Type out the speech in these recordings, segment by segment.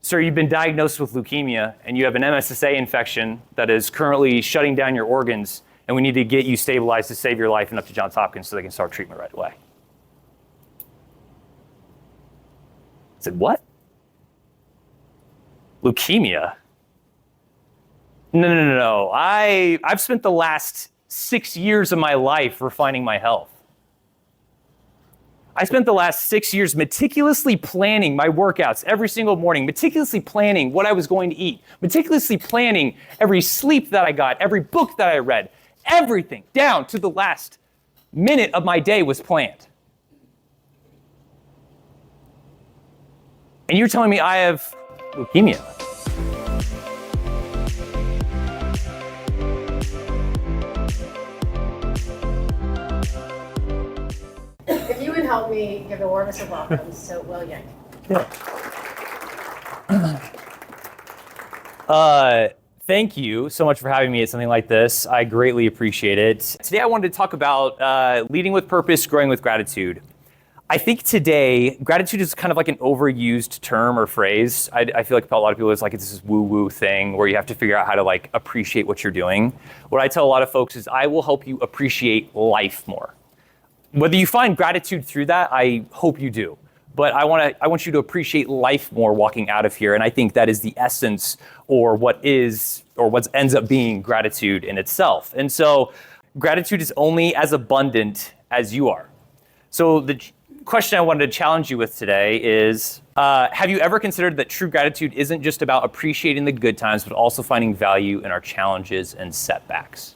Sir, you've been diagnosed with leukemia and you have an MSSA infection that is currently shutting down your organs, and we need to get you stabilized to save your life and up to Johns Hopkins so they can start treatment right away. I said, what? Leukemia? No. I've spent the last 6 years of my life refining my health. I spent the last 6 years meticulously planning my workouts every single morning, meticulously planning what I was going to eat, meticulously planning every sleep that I got, every book that I read, everything down to the last minute of my day was planned. And you're telling me I have leukemia? If you would help me give the warmest of welcomes to Will Yank. Thank you so much for having me at something like this. I greatly appreciate it. Today I wanted to talk about leading with purpose, growing with gratitude. I think today, gratitude is kind of like an overused term or phrase. I feel like a lot of people, it's like it's this woo-woo thing where you have to figure out how to like appreciate what you're doing. What I tell a lot of folks is I will help you appreciate life more. Whether you find gratitude through that, I hope you do. But I want you to appreciate life more walking out of here. And I think that is the essence or what ends up being gratitude in itself. And so gratitude is only as abundant as you are. So the question I wanted to challenge you with today is, have you ever considered that true gratitude isn't just about appreciating the good times, but also finding value in our challenges and setbacks?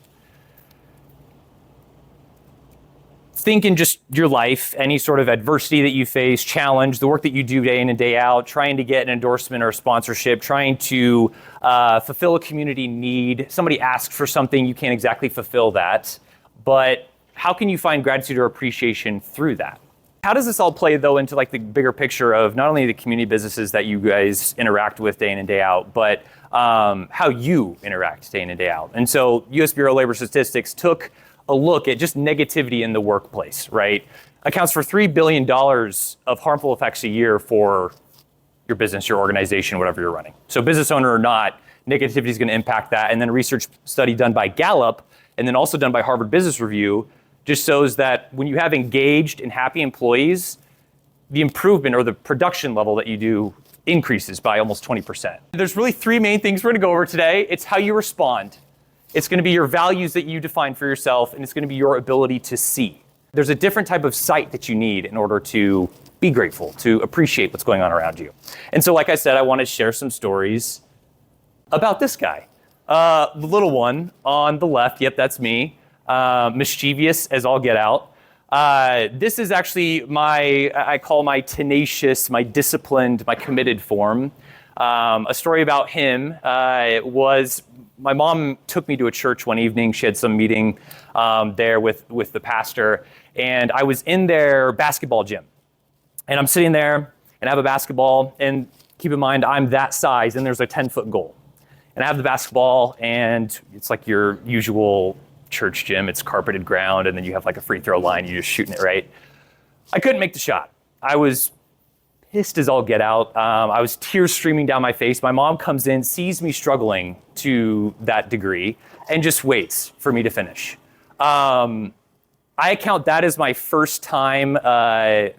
Think in just your life, any sort of adversity that you face, challenge, the work that you do day in and day out, trying to get an endorsement or a sponsorship, trying to fulfill a community need. Somebody asks for something, you can't exactly fulfill that, but how can you find gratitude or appreciation through that? How does this all play though into like the bigger picture of not only the community businesses that you guys interact with day in and day out, but how you interact day in and day out? And so US Bureau of Labor Statistics took a look at just negativity in the workplace, right? Accounts for $3 billion of harmful effects a year for your business, your organization, whatever you're running. So business owner or not, negativity is going to impact that. And then a research study done by Gallup and then also done by Harvard Business Review just shows that when you have engaged and happy employees, the improvement or the production level that you do increases by almost 20%. There's really three main things we're going to go over today. It's how you respond. It's going to be your values that you define for yourself, and it's going to be your ability to see. There's a different type of sight that you need in order to be grateful, to appreciate what's going on around you. And so, like I said, I want to share some stories about this guy. The little one on the left, yep, that's me. Mischievous as all get out. This is actually I call my tenacious, my disciplined, my committed form. A story about him was my mom took me to a church one evening. She had some meeting there with the pastor, and I was in their basketball gym. And I'm sitting there, and I have a basketball, and keep in mind, I'm that size, and there's a 10-foot goal. And I have the basketball, and it's like your usual church gym. It's carpeted ground, and then you have like a free throw line. You're just shooting it, right? I couldn't make the shot. I was pissed as all get out. I was tears streaming down my face. My mom comes in, sees me struggling to that degree, and just waits for me to finish. I account that as my first time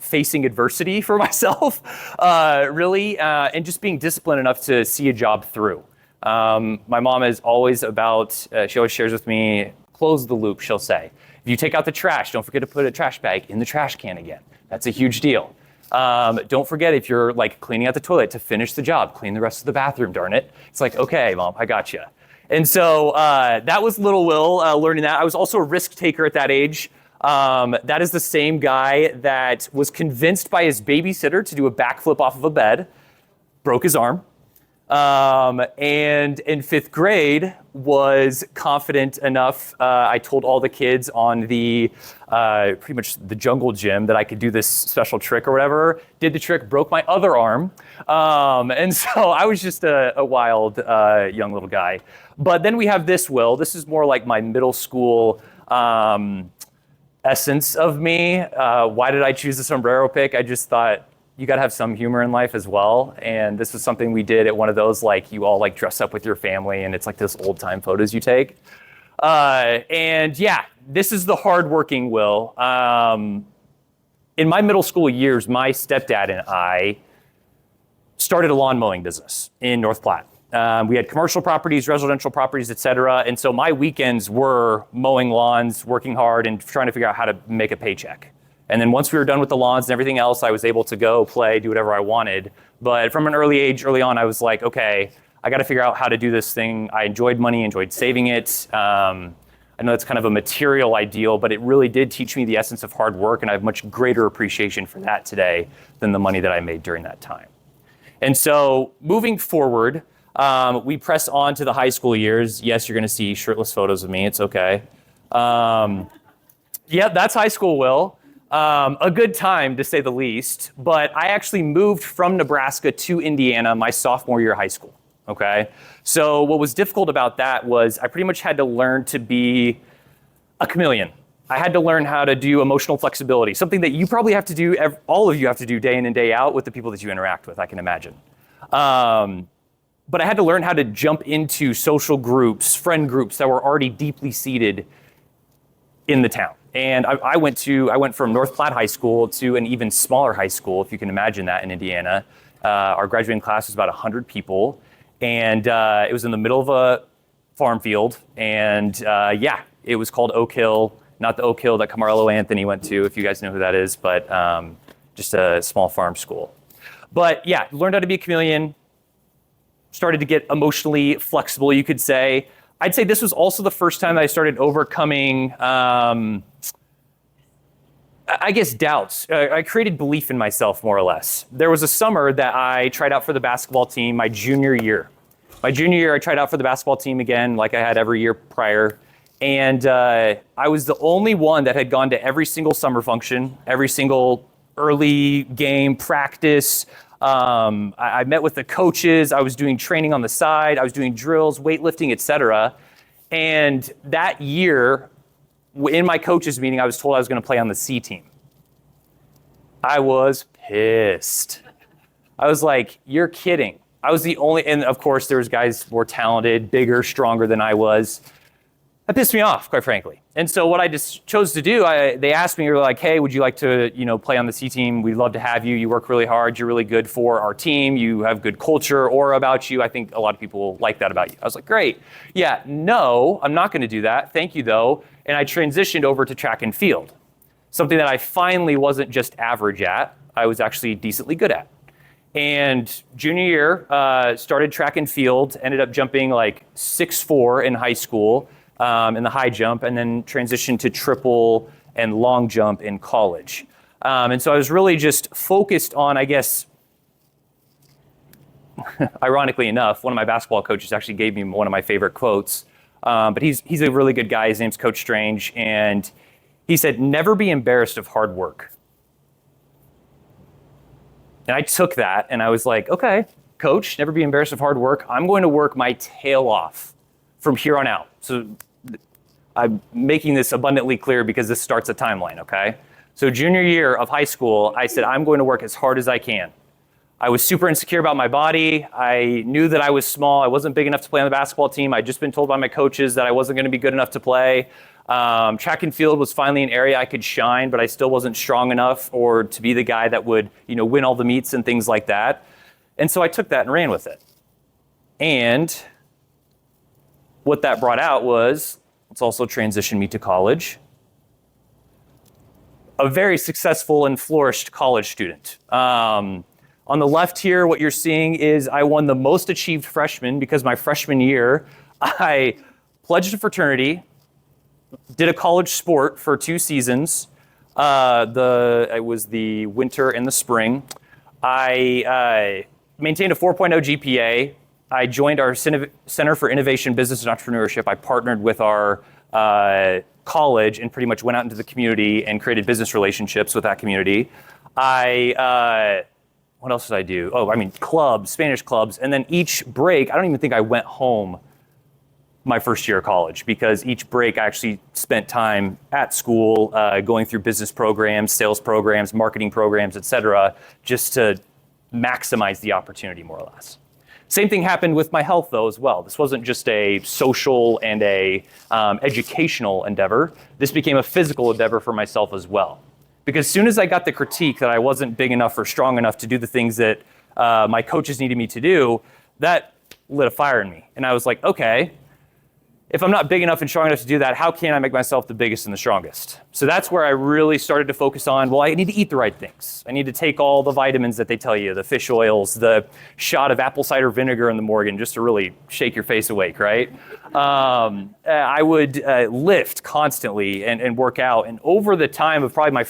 facing adversity for myself, really, and just being disciplined enough to see a job through. My mom is always about, she always shares with me, close the loop, she'll say. If you take out the trash, don't forget to put a trash bag in the trash can again. That's a huge deal. Don't forget if you're like cleaning out the toilet to finish the job, clean the rest of the bathroom, darn it. It's like, okay, Mom, I got you. And so that was little Will learning that. I was also a risk taker at that age. That is the same guy that was convinced by his babysitter to do a backflip off of a bed, broke his arm. And in 5th grade was confident enough, I told all the kids on the, pretty much the jungle gym that I could do this special trick or whatever, did the trick, broke my other arm. And so I was just a wild, young little guy. But then we have this Will. This is more like my middle school, essence of me. Why did I choose the sombrero pick? I just thought, you got to have some humor in life as well. And this was something we did at one of those, like you all like dress up with your family and it's like this old time photos you take. And yeah, this is the hardworking Will. In my middle school years, my stepdad and I started a lawn mowing business in North Platte. We had commercial properties, residential properties, et cetera. And so my weekends were mowing lawns, working hard, and trying to figure out how to make a paycheck. And then once we were done with the lawns and everything else, I was able to go play, do whatever I wanted. But from an early on, I was like, okay, I got to figure out how to do this thing. I enjoyed money, enjoyed saving it. I know that's kind of a material ideal, but it really did teach me the essence of hard work, and I have much greater appreciation for that today than the money that I made during that time. And so moving forward, we press on to the high school years. Yes, you're going to see shirtless photos of me. It's okay. Yeah, that's high school, Will. A good time, to say the least. But I actually moved from Nebraska to Indiana my sophomore year of high school. Okay. So what was difficult about that was I pretty much had to learn to be a chameleon. I had to learn how to do emotional flexibility, something that you probably have to do, all of you have to do day in and day out with the people that you interact with, I can imagine. But I had to learn how to jump into social groups, friend groups that were already deeply seated in the town. And I went from North Platte High School to an even smaller high school, if you can imagine that, in Indiana. Our graduating class was about 100 people. And it was in the middle of a farm field. And yeah, it was called Oak Hill, not the Oak Hill that Carmelo Anthony went to, if you guys know who that is, but just a small farm school. But yeah, learned how to be a chameleon, started to get emotionally flexible, you could say. I'd say this was also the first time that I started overcoming, I guess, doubts. I created belief in myself, more or less. There was a summer that I tried out for the basketball team my junior year. My junior year, I tried out for the basketball team again, like I had every year prior. And I was the only one that had gone to every single summer function, every single early game practice. I met with the coaches. I was doing training on the side. I was doing drills, weightlifting, et cetera. And that year, in my coaches meeting, I was told I was going to play on the C team. I was pissed. I was like, you're kidding. I was the only, and of course there was guys more talented, bigger, stronger than I was. That pissed me off, quite frankly. And so what I just chose to do, they asked me, they were like, hey, would you like to, play on the C team? We'd love to have you. You work really hard. You're really good for our team. You have good culture, aura about you. I think a lot of people like that about you. I was like, great. Yeah, no, I'm not going to do that. Thank you, though. And I transitioned over to track and field, something that I finally wasn't just average at. I was actually decently good at. And junior year, started track and field, ended up jumping like 6'4" in high school. In the high jump, and then transitioned to triple and long jump in college. And so I was really just focused on, I guess, ironically enough, one of my basketball coaches actually gave me one of my favorite quotes. But he's a really good guy. His name's Coach Strange. And he said, never be embarrassed of hard work. And I took that and I was like, okay, coach, never be embarrassed of hard work. I'm going to work my tail off from here on out. So I'm making this abundantly clear because this starts a timeline, okay? So junior year of high school, I said, I'm going to work as hard as I can. I was super insecure about my body. I knew that I was small. I wasn't big enough to play on the basketball team. I'd just been told by my coaches that I wasn't going to be good enough to play. Track and field was finally an area I could shine, but I still wasn't strong enough or to be the guy that would, win all the meets and things like that. And so I took that and ran with it. And what that brought out was, let's also transition me to college. A very successful and flourished college student. On the left here, what you're seeing is I won the most achieved freshman because my freshman year, I pledged a fraternity, did a college sport for 2 seasons. It was the winter and the spring. I maintained a 4.0 GPA. I joined our Center for Innovation, Business, and Entrepreneurship. I partnered with our college and pretty much went out into the community and created business relationships with that community. What else did I do? Clubs, Spanish clubs. And then each break, I don't even think I went home my first year of college, because each break I actually spent time at school, going through business programs, sales programs, marketing programs, et cetera, just to maximize the opportunity more or less. Same thing happened with my health though as well. This wasn't just a social and a educational endeavor. This became a physical endeavor for myself as well. Because as soon as I got the critique that I wasn't big enough or strong enough to do the things that my coaches needed me to do, that lit a fire in me. And I was like, okay, if I'm not big enough and strong enough to do that, how can I make myself the biggest and the strongest? So that's where I really started to focus on, well, I need to eat the right things. I need to take all the vitamins that they tell you, the fish oils, the shot of apple cider vinegar in the morning, just to really shake your face awake, right? I would lift constantly and work out. And over the time of probably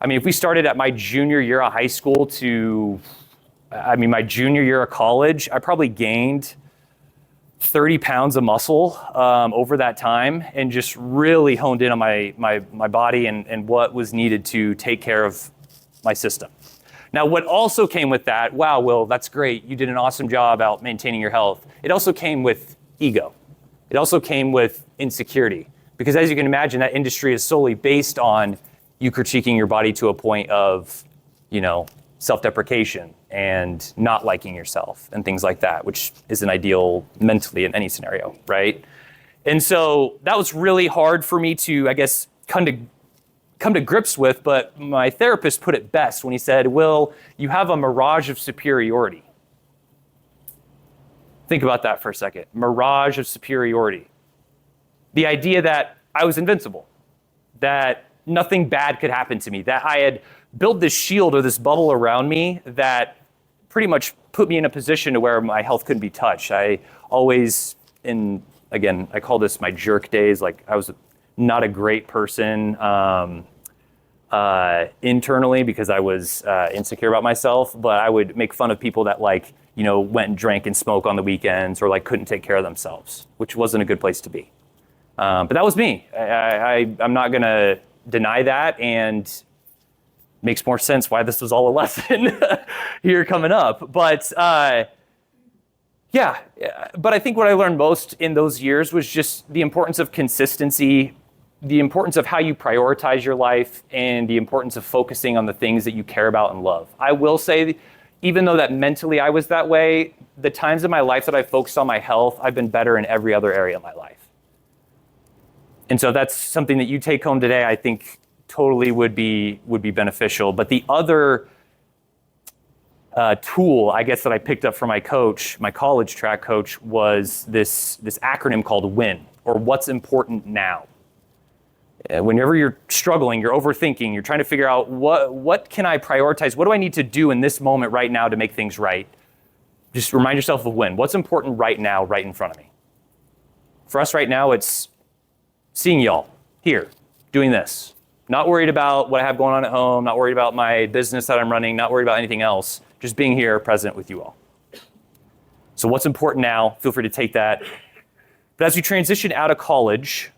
if we started at my junior year of high school to, my junior year of college, I probably gained 30 pounds of muscle over that time, and just really honed in on my body and what was needed to take care of my system. Now, what also came with that, wow, Will, that's great. You did an awesome job out maintaining your health. It also came with ego. It also came with insecurity, because as you can imagine, that industry is solely based on you critiquing your body to a point of, self-deprecation and not liking yourself and things like that, which isn't ideal mentally in any scenario, right? And so that was really hard for me to, I guess, come to grips with, but my therapist put it best when he said, Will, you have a mirage of superiority. Think about that for a second. Mirage of superiority. The idea that I was invincible, that nothing bad could happen to me, that I had built this shield or this bubble around me that pretty much put me in a position to where my health couldn't be touched. I always, I call this my jerk days, like I was not a great person internally because I was insecure about myself, but I would make fun of people that went and drank and smoked on the weekends or couldn't take care of themselves, which wasn't a good place to be. But that was me. I'm not gonna deny that, and makes more sense why this was all a lesson here coming up. But but I think what I learned most in those years was just the importance of consistency, the importance of how you prioritize your life, and the importance of focusing on the things that you care about and love. I will say, even though that mentally I was that way, the times in my life that I focused on my health, I've been better in every other area of my life. And so that's something that you take home today, I think totally would be beneficial. But the other tool, I guess, that I picked up from my coach, my college track coach, was this acronym called WIN, or What's Important Now. Whenever you're struggling, you're overthinking, you're trying to figure out what can I prioritize? What do I need to do in this moment right now to make things right? Just remind yourself of WIN. What's important right now, right in front of me? For us right now, it's seeing y'all here, doing this. Not worried about what I have going on at home, not worried about my business that I'm running, not worried about anything else, just being here present with you all. So what's important now? Feel free to take that. But as we transition out of college,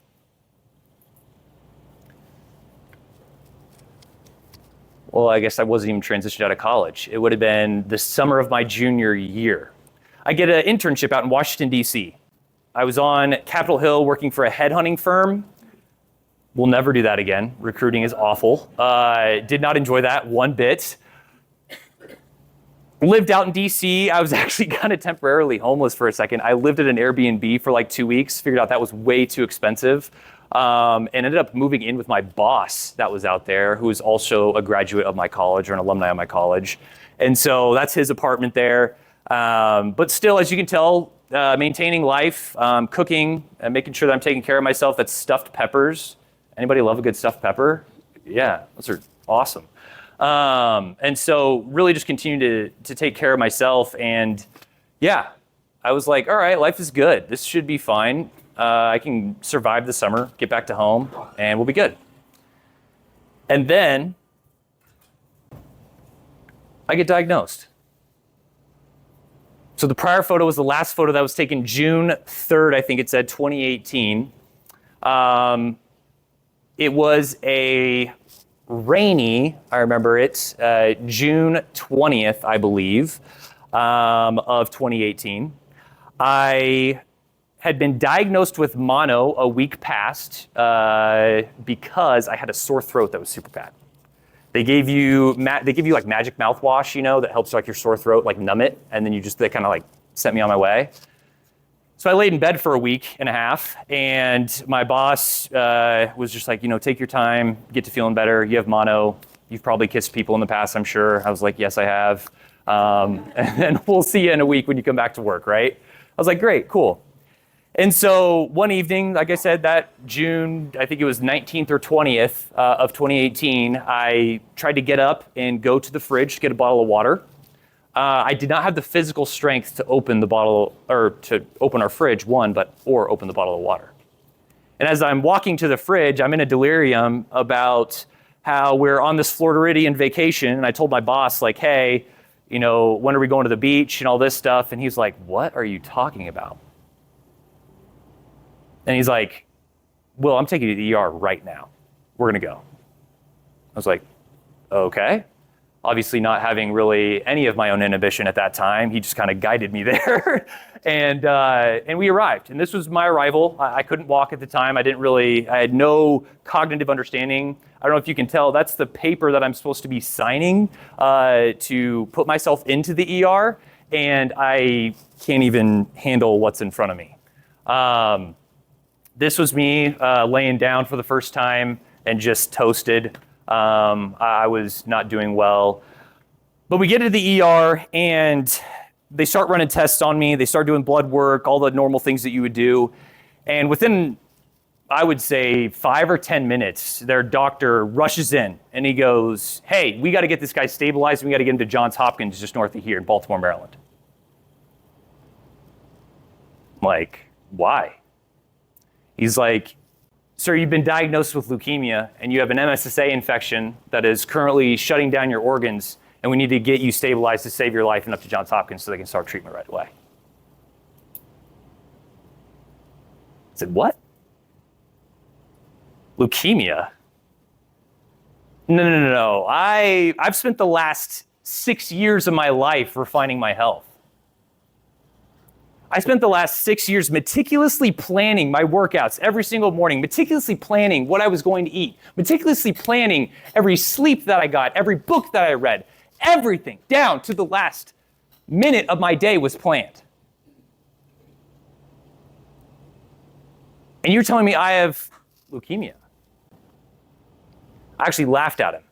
well, I guess I wasn't even transitioned out of college. It would have been the summer of my junior year. I get an internship out in Washington, D.C. I was on Capitol Hill working for a headhunting firm. We'll never do that again. Recruiting is awful. Did not enjoy that one bit. Lived out in DC. I was actually kind of temporarily homeless for a second. I lived at an Airbnb for 2 weeks, figured out that was way too expensive, and ended up moving in with my boss that was out there, who was also a graduate of my college or an alumni of my college. And so that's his apartment there. But still, as you can tell, maintaining life, cooking, and making sure that I'm taking care of myself. That's stuffed peppers. Anybody love a good stuffed pepper? Yeah, those are awesome. And so really just continue to take care of myself. And yeah, I was like, all right, life is good. This should be fine. I can survive the summer, get back to home, and we'll be good. And then I get diagnosed. So the prior photo was the last photo that was taken June 3rd, I think it said, 2018. It was a rainy, I remember it, June 20th, I believe, of 2018. I had been diagnosed with mono a week past because I had a sore throat that was super bad. They give you like magic mouthwash, that helps like your sore throat, like numb it, and then they kind of like sent me on my way. So I laid in bed for a week and a half, and my boss was just like, take your time, get to feeling better. You have mono. You've probably kissed people in the past, I'm sure. I was like, yes, I have. And then we'll see you in a week when you come back to work, right? I was like, great, cool. And so one evening, like I said, that June, I think it was 19th or 20th of 2018, I tried to get up and go to the fridge to get a bottle of water. I did not have the physical strength to open the bottle, or to open our fridge, or open the bottle of water. And as I'm walking to the fridge, I'm in a delirium about how we're on this Floridian vacation. And I told my boss, like, hey, when are we going to the beach and all this stuff? And he's like, what are you talking about? And he's like, Will, I'm taking you to the ER right now. We're going to go. I was like, okay. Obviously not having really any of my own inhibition at that time. He just kind of guided me there. And we arrived. And this was my arrival. I couldn't walk at the time. I had no cognitive understanding. I don't know if you can tell, that's the paper that I'm supposed to be signing to put myself into the ER. And I can't even handle what's in front of me. This was me laying down for the first time and just toasted. I was not doing well. But we get to the ER and they start running tests on me. They start doing blood work, all the normal things that you would do. And within, I would say, 5 or 10 minutes, their doctor rushes in and he goes, hey, we got to get this guy stabilized. We got to get him to Johns Hopkins just north of here in Baltimore, Maryland. I'm like, why? He's like, sir, you've been diagnosed with leukemia and you have an MSSA infection that is currently shutting down your organs, and we need to get you stabilized to save your life and up to Johns Hopkins so they can start treatment right away. I said, what? Leukemia? No. I've spent the last 6 years of my life refining my health. I spent the last 6 years meticulously planning my workouts every single morning, meticulously planning what I was going to eat, meticulously planning every sleep that I got, every book that I read, everything down to the last minute of my day was planned. And you're telling me I have leukemia? I actually laughed at him.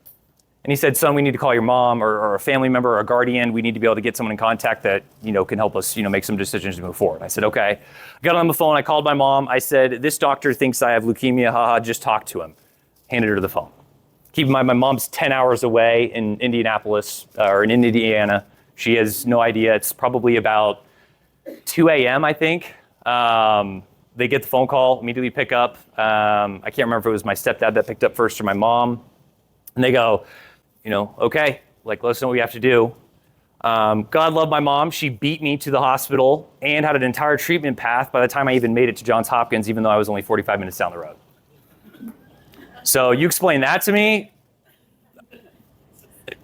And he said, son, we need to call your mom or a family member or a guardian. We need to be able to get someone in contact that, can help us, make some decisions to move forward. I said, okay. I got on the phone. I called my mom. I said, this doctor thinks I have leukemia. Haha, just talk to him. Handed her the phone. Keep in mind, my mom's 10 hours away in Indianapolis or in Indiana. She has no idea. It's probably about 2 a.m., I think. They get the phone call, immediately pick up. I can't remember if it was my stepdad that picked up first or my mom. And they go, okay, let us know what we have to do. God love my mom. She beat me to the hospital and had an entire treatment path by the time I even made it to Johns Hopkins, even though I was only 45 minutes down the road. So you explain that to me,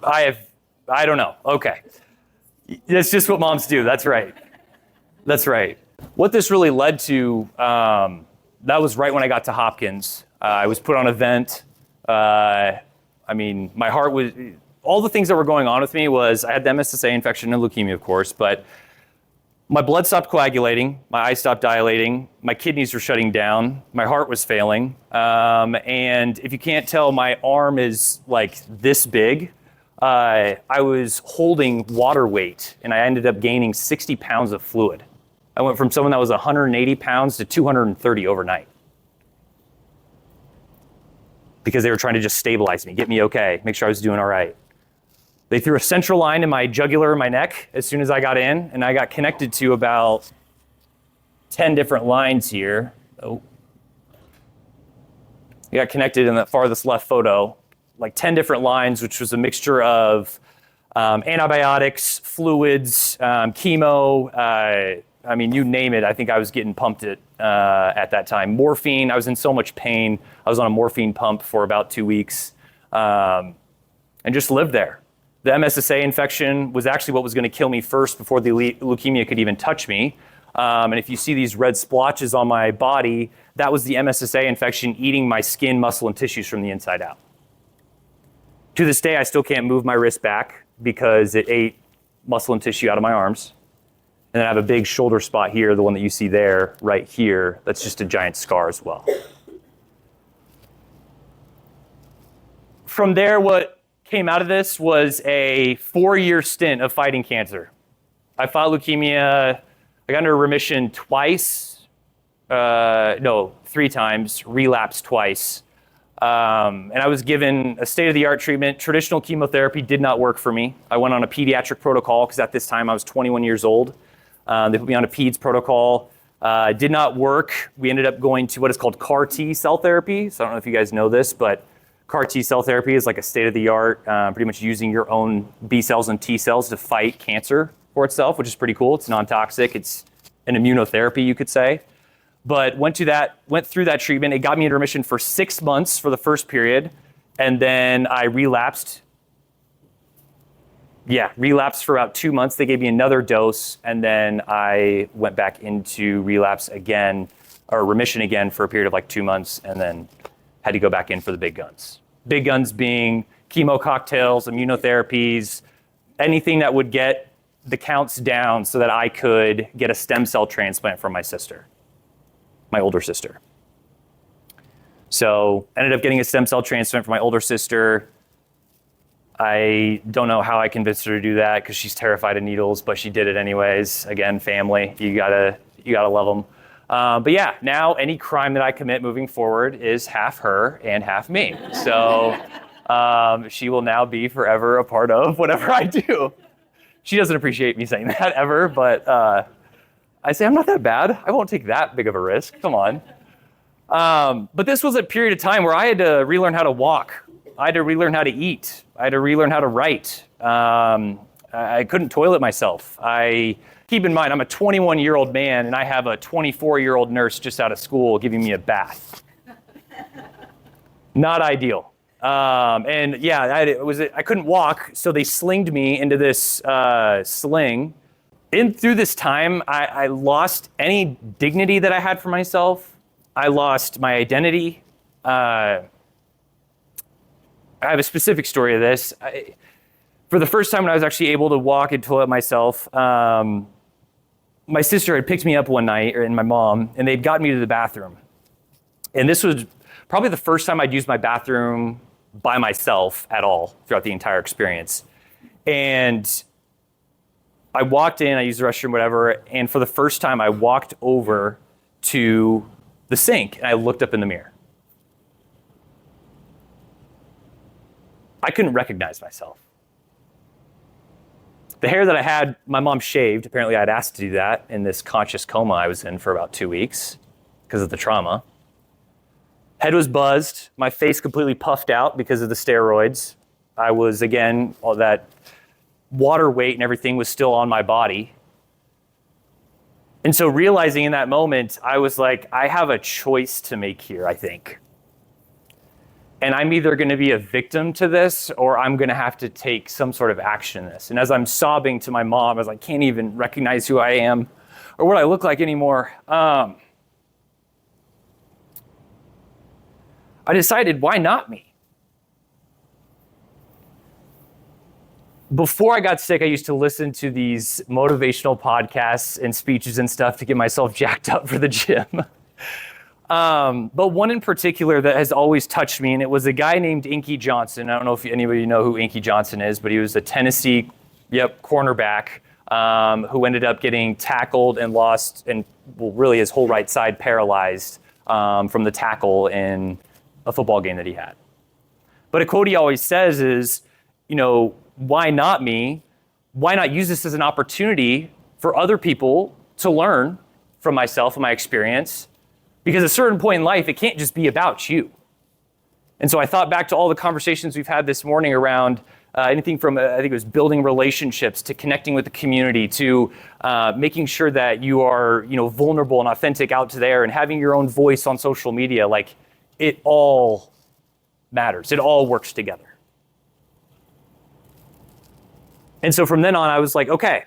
I don't know. Okay. That's just what moms do. That's right. What this really led to, that was right when I got to Hopkins. I was put on a vent. My heart was, all the things that were going on with me was I had the MSSA infection and leukemia, of course, but my blood stopped coagulating, my eyes stopped dilating, my kidneys were shutting down, my heart was failing, and if you can't tell, my arm is like this big. I was holding water weight, and I ended up gaining 60 pounds of fluid. I went from someone that was 180 pounds to 230 overnight. Because they were trying to just stabilize me, get me okay, make sure I was doing all right. They threw a central line in my jugular and my neck as soon as I got in, and I got connected to about 10 different lines here. Oh. I got connected in that farthest left photo, like 10 different lines, which was a mixture of antibiotics, fluids, chemo, you name it. I think I was getting pumped at that time. Morphine, I was in so much pain. I was on a morphine pump for about 2 weeks and just lived there. The MSSA infection was actually what was going to kill me first before the leukemia could even touch me. And if you see these red splotches on my body, that was the MSSA infection eating my skin, muscle, and tissues from the inside out. To this day, I still can't move my wrist back because it ate muscle and tissue out of my arms. And then I have a big shoulder spot here, the one that you see there, right here. That's just a giant scar as well. From there, what came out of this was a 4-year stint of fighting cancer. I fought leukemia. I got into remission twice. 3 times, relapsed twice. And I was given a state-of-the-art treatment. Traditional chemotherapy did not work for me. I went on a pediatric protocol because at this time I was 21 years old. They put me on a PEDS protocol. Did not work. We ended up going to what is called CAR T cell therapy. So I don't know if you guys know this, but CAR T cell therapy is like a state-of-the-art, pretty much using your own B cells and T cells to fight cancer for itself, which is pretty cool. It's non-toxic. It's an immunotherapy, you could say. But went through that treatment. It got me into remission for 6 months for the first period. And then I relapsed. Relapsed for about 2 months. They gave me another dose. And then I went back into relapse again, or remission again for a period of like 2 months. And then had to go back in for the big guns. Big guns being chemo cocktails, immunotherapies, anything that would get the counts down so that I could get a stem cell transplant from my sister. My older sister. So ended up getting a stem cell transplant from my older sister. I don't know how I convinced her to do that because she's terrified of needles, but she did it anyways. Again, family, you gotta love them. But yeah, now any crime that I commit moving forward is half her and half me. So she will now be forever a part of whatever I do. She doesn't appreciate me saying that ever, but I say, I'm not that bad. I won't take that big of a risk. Come on. But this was a period of time where I had to relearn how to walk. I had to relearn how to eat. I had to relearn how to write. I couldn't toilet myself. Keep in mind, I'm a 21-year-old man, and I have a 24-year-old nurse just out of school giving me a bath. Not ideal. And yeah, I couldn't walk, so they slinged me into this sling. Through this time, I lost any dignity that I had for myself. I lost my identity. I have a specific story of this. For the first time when I was actually able to walk and toilet myself, my sister had picked me up one night, and my mom, and they'd gotten me to the bathroom. And this was probably the first time I'd used my bathroom by myself at all throughout the entire experience. And I walked in, I used the restroom, whatever, and for the first time I walked over to the sink and I looked up in the mirror. I couldn't recognize myself. The hair that I had, my mom shaved. Apparently I'd asked to do that in this conscious coma I was in for about 2 weeks because of the trauma. Head was buzzed, my face completely puffed out because of the steroids. I was, again, all that water weight and everything was still on my body. And so realizing in that moment, I was like, I have a choice to make here, I think. And I'm either going to be a victim to this or I'm going to have to take some sort of action in this. And as I'm sobbing to my mom, as I can't even recognize who I am or what I look like anymore, I decided, why not me? Before I got sick, I used to listen to these motivational podcasts and speeches and stuff to get myself jacked up for the gym. But one in particular that has always touched me, and it was a guy named Inky Johnson. I don't know if anybody know who Inky Johnson is, but he was a Tennessee, cornerback who ended up getting tackled and lost, and really his whole right side paralyzed from the tackle in a football game that he had. But a quote he always says is, why not me? Why not use this as an opportunity for other people to learn from myself and my experience? Because at a certain point in life, it can't just be about you. And so I thought back to all the conversations we've had this morning around anything from, I think it was building relationships to connecting with the community to making sure that you are, vulnerable and authentic out there and having your own voice on social media. Like, it all matters. It all works together. And so from then on, I was like, okay,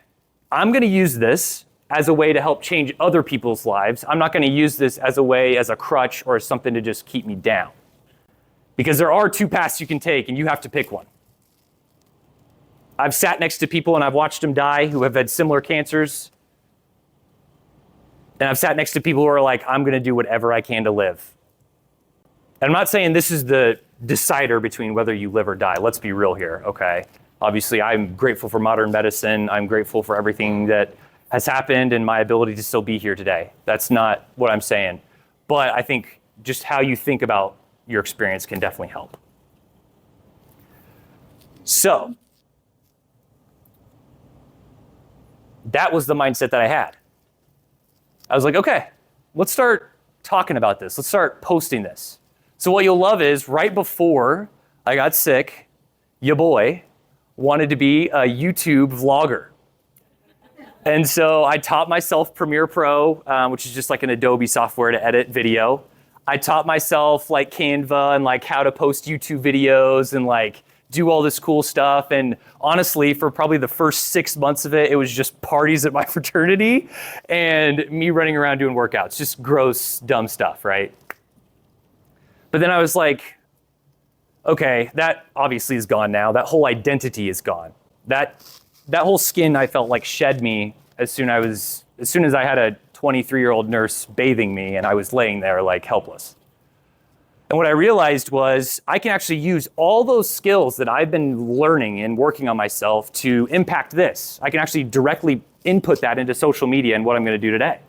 I'm going to use this as a way to help change other people's lives. I'm not going to use this as a way, as a crutch, or as something to just keep me down. Because there are two paths you can take, and you have to pick one. I've sat next to people and I've watched them die who have had similar cancers. And I've sat next to people who are like, I'm going to do whatever I can to live. And I'm not saying this is the decider between whether you live or die. Let's be real here, okay? Obviously, I'm grateful for modern medicine. I'm grateful for everything that has happened and my ability to still be here today. That's not what I'm saying. But I think just how you think about your experience can definitely help. So, that was the mindset that I had. I was like, okay, let's start talking about this. Let's start posting this. So what you'll love is right before I got sick, your boy wanted to be a YouTube vlogger. And so I taught myself Premiere Pro, which is just like an Adobe software to edit video. I taught myself like Canva and like how to post YouTube videos and like do all this cool stuff. And honestly, for probably the first 6 months of it, it was just parties at my fraternity and me running around doing workouts, just gross, dumb stuff, right? But then I was like, okay, that obviously is gone now. That whole identity is gone. That whole skin I felt like shed me as soon as I had a 23-year-old nurse bathing me and I was laying there like helpless. And what I realized was I can actually use all those skills that I've been learning and working on myself to impact this. I can actually directly input that into social media and what I'm going to do today.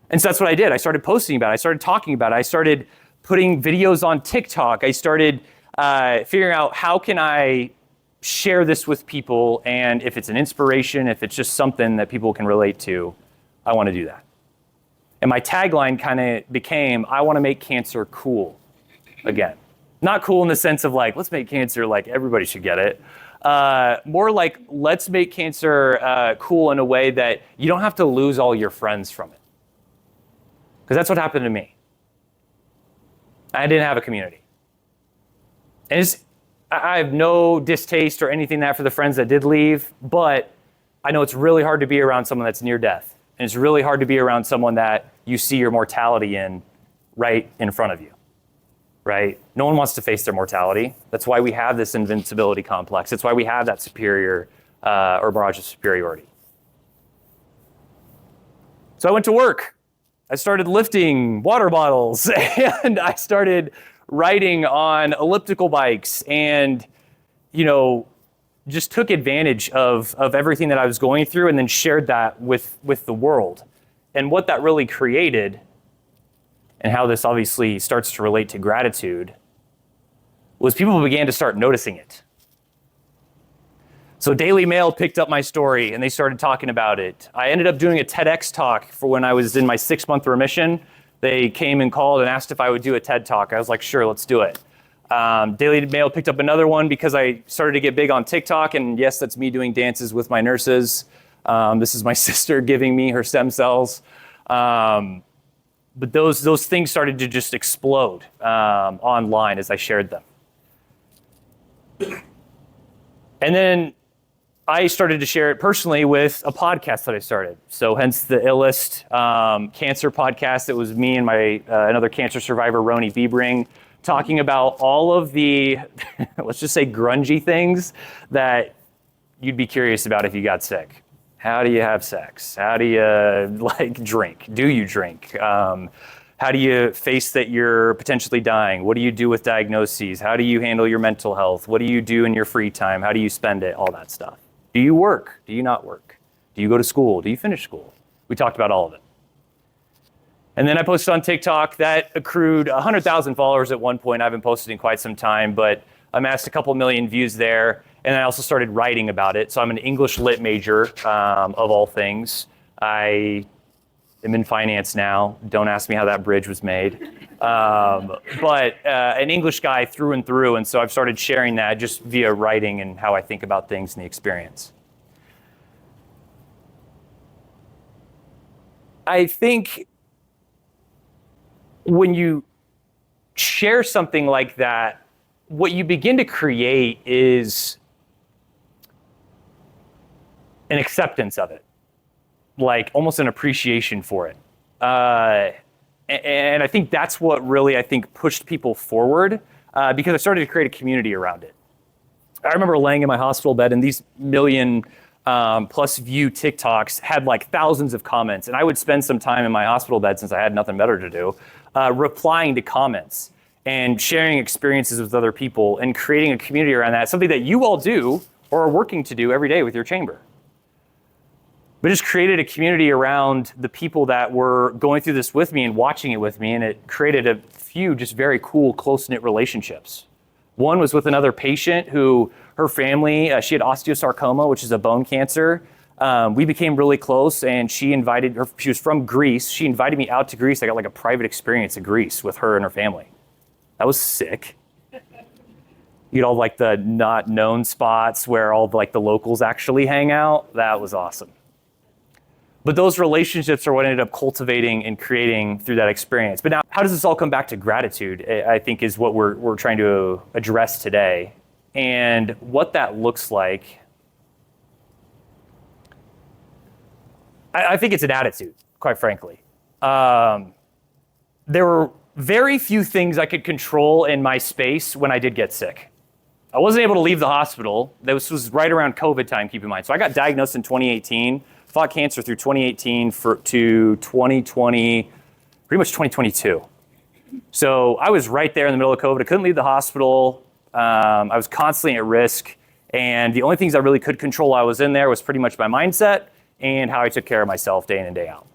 And so that's what I did. I started posting about it. I started talking about it. I started putting videos on TikTok. I started figuring out how can I share this with people, and if it's an inspiration, if it's just something that people can relate to, I want to do that. And my tagline kind of became, I want to make cancer cool again. Not cool in the sense of like, let's make cancer like everybody should get it. More like, let's make cancer cool in a way that you don't have to lose all your friends from it. Because that's what happened to me. I didn't have a community. And I have no distaste or anything that for the friends that did leave, but I know it's really hard to be around someone that's near death. And it's really hard to be around someone that you see your mortality in right in front of you, right? No one wants to face their mortality. That's why we have this invincibility complex. That's why we have that superior or barrage of superiority. So I went to work. I started lifting water bottles and I started riding on elliptical bikes and, just took advantage of everything that I was going through and then shared that with the world. And what that really created, and how this obviously starts to relate to gratitude, was people began to start noticing it. So Daily Mail picked up my story and they started talking about it. I ended up doing a TEDx talk for when I was in my 6-month remission. They came and called and asked if I would do a TED talk. I was like, sure, let's do it. Daily Mail picked up another one because I started to get big on TikTok, and yes, that's me doing dances with my nurses. This is my sister giving me her stem cells. But those things started to just explode online as I shared them. And then I started to share it personally with a podcast that I started. So hence the Illest cancer podcast. It was me and my another cancer survivor, Roni Biebring, talking about all of the, let's just say grungy things that you'd be curious about if you got sick. How do you have sex? How do you drink? Do you drink? How do you face that you're potentially dying? What do you do with diagnoses? How do you handle your mental health? What do you do in your free time? How do you spend it? All that stuff. Do you work? Do you not work? Do you go to school? Do you finish school? We talked about all of it. And then I posted on TikTok. That accrued 100,000 followers at one point. I haven't posted in quite some time, but I amassed a couple million views there. And I also started writing about it. So I'm an English lit major, of all things. I am in finance now. Don't ask me how that bridge was made. But an English guy through and through. And so I've started sharing that just via writing and how I think about things and the experience. I think when you share something like that, what you begin to create is an acceptance of it. like almost an appreciation for it. And I think that's what really, I think, pushed people forward because I started to create a community around it. I remember laying in my hospital bed and these million plus view TikToks had like thousands of comments. And I would spend some time in my hospital bed, since I had nothing better to do, replying to comments and sharing experiences with other people and creating a community around that, something that you all do or are working to do every day with your chamber. But just created a community around the people that were going through this with me and watching it with me, and it created a few just very cool, close-knit relationships. One was with another patient who, her family, she had osteosarcoma, which is a bone cancer. We became really close, and she was from Greece. She invited me out to Greece. I got like a private experience in Greece with her and her family. That was sick. You know, like the not known spots where all like the locals actually hang out. That was awesome. But those relationships are what ended up cultivating and creating through that experience. But now, how does this all come back to gratitude, I think, is what we're trying to address today. And what that looks like, I think it's an attitude, quite frankly. There were very few things I could control in my space when I did get sick. I wasn't able to leave the hospital. This was right around COVID time, keep in mind. So I got diagnosed in 2018. Fought cancer through 2018 to 2020, pretty much 2022. So I was right there in the middle of COVID. I couldn't leave the hospital. I was constantly at risk. And the only things I really could control while I was in there was pretty much my mindset and how I took care of myself day in and day out.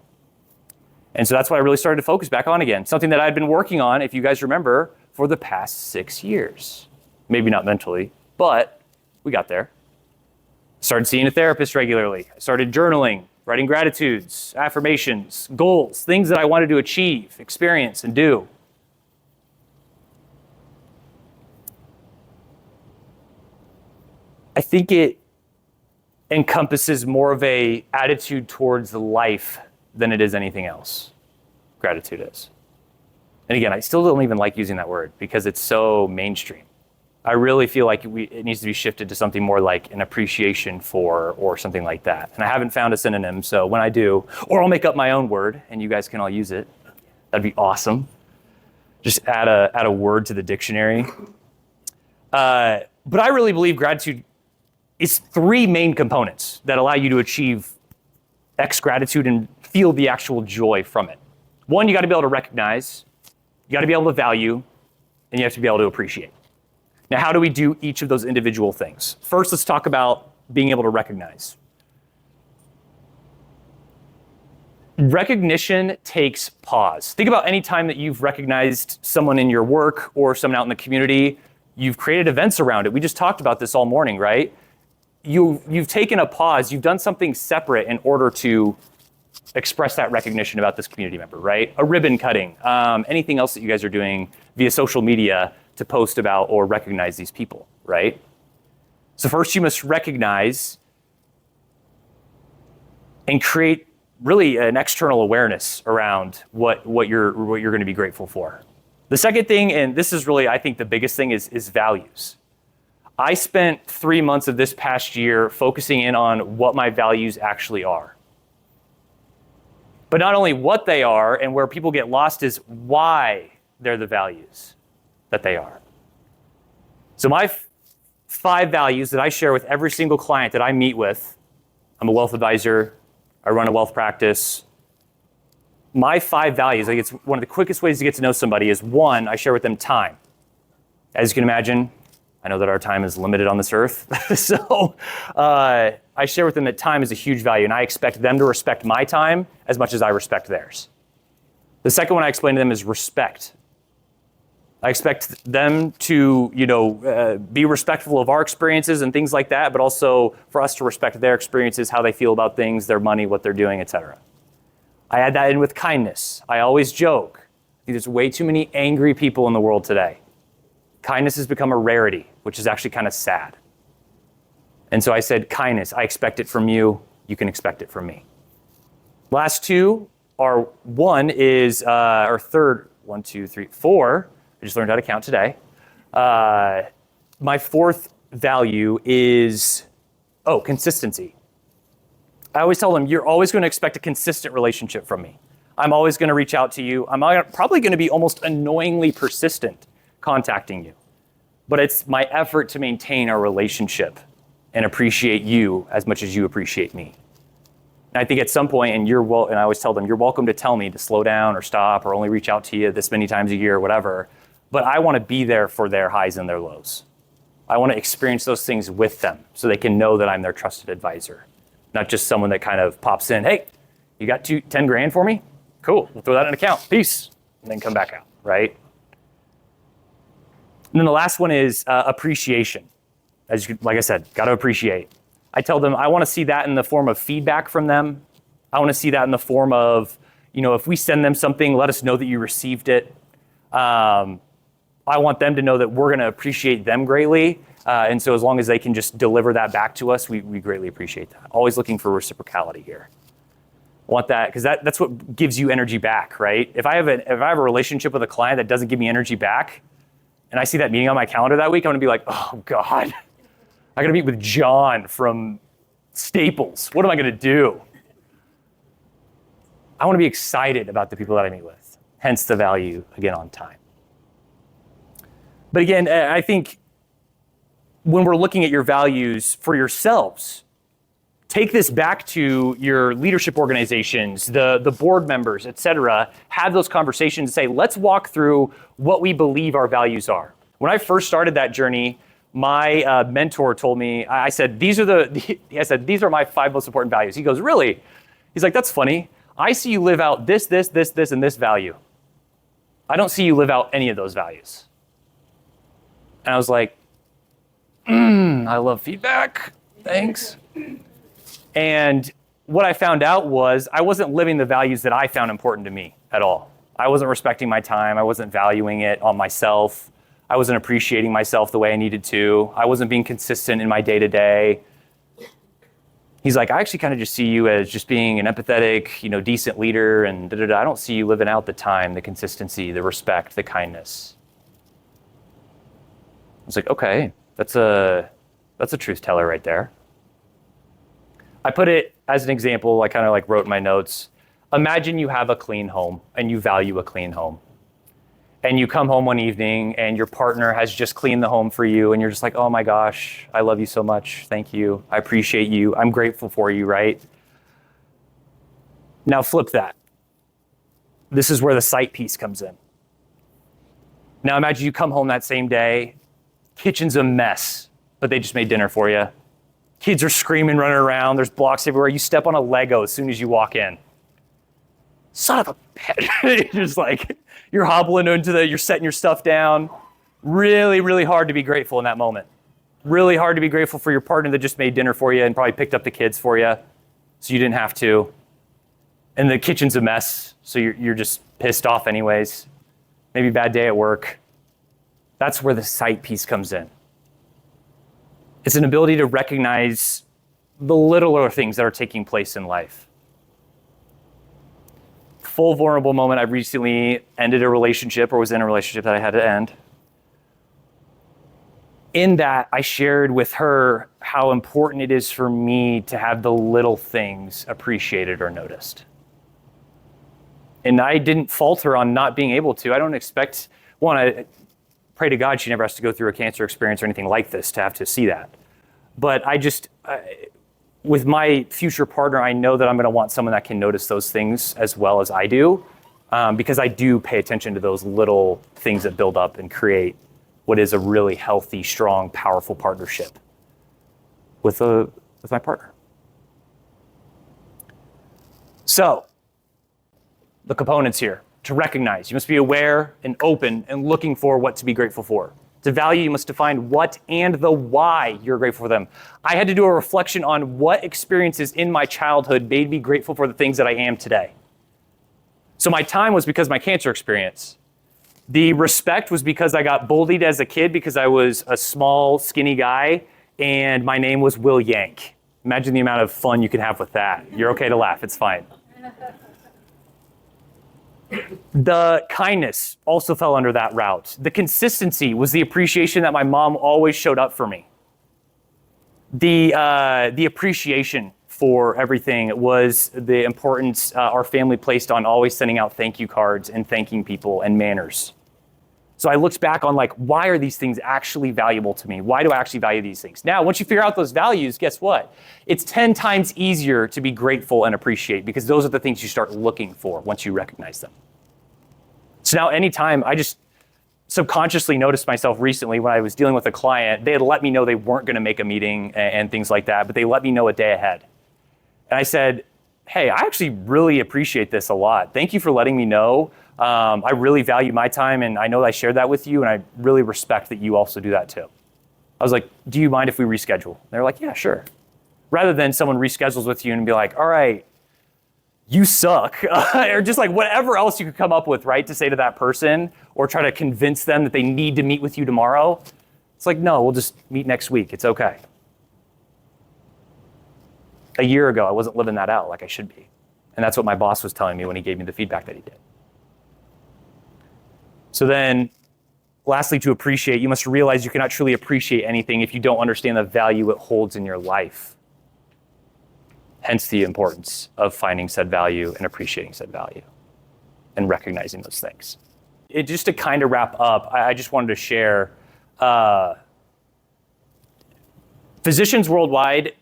And so that's what I really started to focus back on again. Something that I'd been working on, if you guys remember, for the past 6 years. Maybe not mentally, but we got there. Started seeing a therapist regularly. I started journaling, writing gratitudes, affirmations, goals, things that I wanted to achieve, experience, and do. I think it encompasses more of an attitude towards life than it is anything else. Gratitude is. And again, I still don't even like using that word because it's so mainstream. I really feel like it needs to be shifted to something more like an appreciation for, or something like that. And I haven't found a synonym, so when I do, or I'll make up my own word and you guys can all use it. That'd be awesome. Just add a word to the dictionary. But I really believe gratitude is 3 main components that allow you to achieve X gratitude and feel the actual joy from it. 1, you got to be able to recognize, you got to be able to value, and you have to be able to appreciate. Now, how do we do each of those individual things? First, let's talk about being able to recognize. Recognition takes pause. Think about any time that you've recognized someone in your work or someone out in the community. You've created events around it. We just talked about this all morning, right? You've taken a pause. You've done something separate in order to express that recognition about this community member, right? A ribbon cutting, anything else that you guys are doing via social media to post about or recognize these people, right? So first you must recognize and create really an external awareness around what you're going to be grateful for. The second thing, and this is really, I think, the biggest thing is values. I spent 3 months of this past year focusing in on what my values actually are. But not only what they are, and where people get lost is why they're the values that they are. So my 5 values that I share with every single client that I meet with, I'm a wealth advisor, I run a wealth practice. My 5 values, I think it's one of the quickest ways to get to know somebody is 1, I share with them time. As you can imagine, I know that our time is limited on this earth. So I share with them that time is a huge value, and I expect them to respect my time as much as I respect theirs. The second one I explain to them is respect. I expect them to, be respectful of our experiences and things like that, but also for us to respect their experiences, how they feel about things, their money, what they're doing, etc. I add that in with kindness. I always joke, there's way too many angry people in the world today. Kindness has become a rarity, which is actually kind of sad. And so I said, kindness, I expect it from you, you can expect it from me. Last 2 are, 1 is, or third, 1, 2, 3, 4, I just learned how to count today. My 4th value is, consistency. I always tell them, you're always going to expect a consistent relationship from me. I'm always going to reach out to you. I'm probably going to be almost annoyingly persistent contacting you. But it's my effort to maintain our relationship and appreciate you as much as you appreciate me. And I think at some point, and I always tell them, you're welcome to tell me to slow down or stop or only reach out to you this many times a year or whatever. But I want to be there for their highs and their lows. I want to experience those things with them so they can know that I'm their trusted advisor, not just someone that kind of pops in, hey, you got 10 grand for me? Cool, we'll throw that in an account, peace, and then come back out, right? And then the last one is appreciation. Like I said, got to appreciate. I tell them I want to see that in the form of feedback from them. I want to see that in the form of, if we send them something, let us know that you received it. I want them to know that we're going to appreciate them greatly. And so as long as they can just deliver that back to us, we greatly appreciate that. Always looking for reciprocality here. I want that because that's what gives you energy back, right? If I have a relationship with a client that doesn't give me energy back, and I see that meeting on my calendar that week, I'm going to be like, oh God, I got to meet with John from Staples. What am I going to do? I want to be excited about the people that I meet with, hence the value, again, on time. But again, I think when we're looking at your values for yourselves, take this back to your leadership organizations, the board members, et cetera. Have those conversations and say, let's walk through what we believe our values are. When I first started that journey, my mentor told me, I said, these are my 5 most important values. He goes, really? He's like, that's funny. I see you live out this, and this value. I don't see you live out any of those values. And I was like, I love feedback. Thanks. And what I found out was I wasn't living the values that I found important to me at all. I wasn't respecting my time. I wasn't valuing it on myself. I wasn't appreciating myself the way I needed to. I wasn't being consistent in my day-to-day. He's like, I actually kind of just see you as just being an empathetic, decent leader, and da-da-da. I don't see you living out the time, the consistency, the respect, the kindness. I was like, okay, that's a truth teller right there. I put it as an example, I kind of wrote in my notes. Imagine you have a clean home and you value a clean home. And you come home one evening and your partner has just cleaned the home for you and you're just like, oh my gosh, I love you so much. Thank you. I appreciate you. I'm grateful for you, right? Now flip that. This is where the sight piece comes in. Now imagine you come home that same day, kitchen's a mess, but they just made dinner for you. Kids are screaming, running around. There's blocks everywhere. You step on a Lego as soon as you walk in. Son of a bitch. You're just like, you're hobbling you're setting your stuff down. Really, really hard to be grateful in that moment. Really hard to be grateful for your partner that just made dinner for you and probably picked up the kids for you so you didn't have to. And the kitchen's a mess, so you're just pissed off anyways. Maybe a bad day at work. That's where the sight piece comes in. It's an ability to recognize the littler things that are taking place in life. Full vulnerable moment. I recently ended a relationship or was in a relationship that I had to end. In that, I shared with her how important it is for me to have the little things appreciated or noticed. And I didn't fault her on not being able to. I don't expect, I pray to God she never has to go through a cancer experience or anything like this to have to see that. But with my future partner, I know that I'm going to want someone that can notice those things as well as I do, because I do pay attention to those little things that build up and create what is a really healthy, strong, powerful partnership with my partner. So, the components here. To recognize, you must be aware and open and looking for what to be grateful for. To value, you must define what and the why you're grateful for them. I had to do a reflection on what experiences in my childhood made me grateful for the things that I am today. So my time was because of my cancer experience. The respect was because I got bullied as a kid because I was a small, skinny guy, and my name was Will Yank. Imagine the amount of fun you can have with that. You're okay to laugh, it's fine. The kindness also fell under that route. The consistency was the appreciation that my mom always showed up for me. The appreciation for everything was the importance our family placed on always sending out thank you cards and thanking people and manners. So I looked back on like, why are these things actually valuable to me? Why do I actually value these things? Now, once you figure out those values, guess what? It's 10 times easier to be grateful and appreciate because those are the things you start looking for once you recognize them. So now anytime, I just subconsciously noticed myself recently when I was dealing with a client, they had let me know they weren't gonna make a meeting and things like that, but they let me know a day ahead. And I said, hey, I actually really appreciate this a lot. Thank you for letting me know. I really value my time and I know I shared that with you and I really respect that you also do that too. I was like, do you mind if we reschedule? They're like, yeah, sure. Rather than someone reschedules with you and be like, all right, you suck, or just like whatever else you could come up with, right, to say to that person or try to convince them that they need to meet with you tomorrow. It's like, no, we'll just meet next week. It's okay. A year ago, I wasn't living that out like I should be. And that's what my boss was telling me when he gave me the feedback that he did. So then, lastly, to appreciate, you must realize you cannot truly appreciate anything if you don't understand the value it holds in your life. Hence the importance of finding said value and appreciating said value and recognizing those things. Just to kind of wrap up, I just wanted to share, physicians worldwide,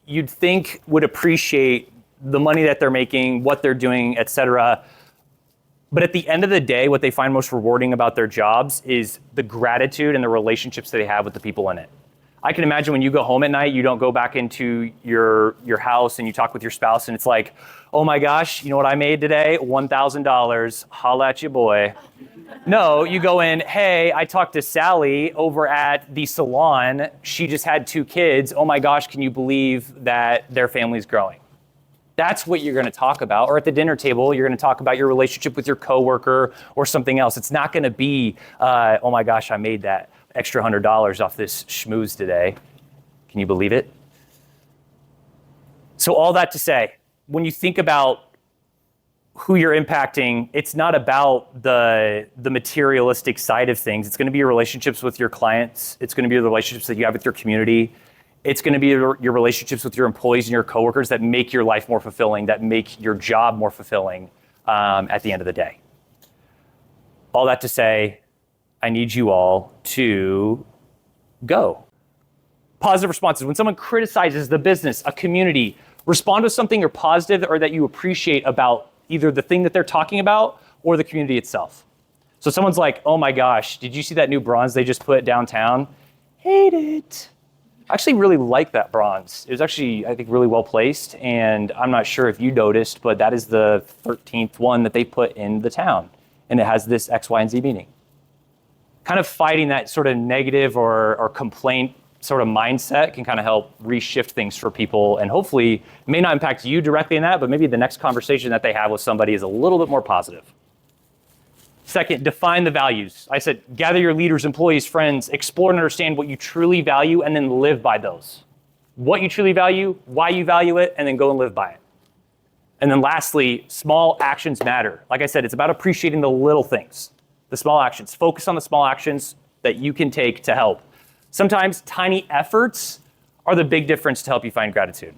you'd think would appreciate the money that they're making, what they're doing, et cetera. But at the end of the day, what they find most rewarding about their jobs is the gratitude and the relationships that they have with the people in it. I can imagine when you go home at night, you don't go back into your house and you talk with your spouse and it's like, oh my gosh, you know what I made today? $1,000, holla at you boy. No, you go in, hey, I talked to Sally over at the salon. She just had 2 kids. Oh my gosh, can you believe that their family's growing? That's what you're gonna talk about. Or at the dinner table, you're gonna talk about your relationship with your coworker or something else. It's not gonna be, oh my gosh, I made that extra $100 off this schmooze today. Can you believe it? So all that to say, when you think about who you're impacting, it's not about the materialistic side of things. It's gonna be your relationships with your clients. It's gonna be the relationships that you have with your community. It's gonna be your relationships with your employees and your coworkers that make your life more fulfilling, that make your job more fulfilling at the end of the day. All that to say, I need you all to go. Positive responses. When someone criticizes the business, a community, respond with something you're positive or that you appreciate about either the thing that they're talking about or the community itself. So someone's like, oh my gosh, did you see that new bronze they just put downtown? Hate it. I actually really like that bronze. It was actually, I think, really well placed. And I'm not sure if you noticed, but that is the 13th one that they put in the town. And it has this X, Y, and Z meaning. Kind of fighting that sort of negative or complaint sort of mindset can kind of help reshift things for people. And hopefully, it may not impact you directly in that, but maybe the next conversation that they have with somebody is a little bit more positive. Second, define the values. I said, gather your leaders, employees, friends, explore and understand what you truly value, and then live by those. What you truly value, why you value it, and then go and live by it. And then lastly, small actions matter. Like I said, it's about appreciating the little things, the small actions. Focus on the small actions that you can take to help. Sometimes tiny efforts are the big difference to help you find gratitude.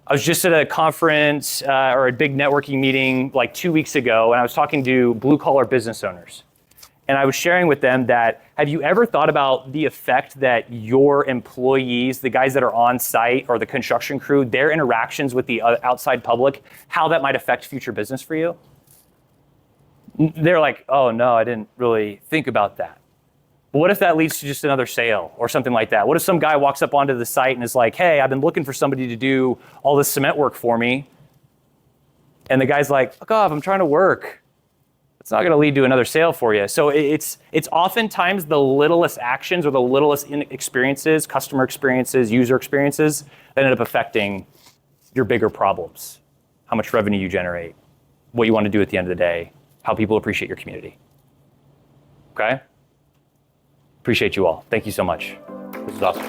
I was just at a conference or a big networking meeting like 2 weeks ago, and I was talking to blue-collar business owners. And I was sharing with them that, have you ever thought about the effect that your employees, the guys that are on site or the construction crew, their interactions with the outside public, how that might affect future business for you? They're like, oh no, I didn't really think about that. But what if that leads to just another sale or something like that? What if some guy walks up onto the site and is like, hey, I've been looking for somebody to do all this cement work for me. And the guy's like, fuck off, I'm trying to work. It's not gonna lead to another sale for you. So it's oftentimes the littlest actions or the littlest experiences, customer experiences, user experiences that end up affecting your bigger problems. How much revenue you generate, what you wanna do at the end of the day, how people appreciate your community. Okay? Appreciate you all. Thank you so much. This is awesome.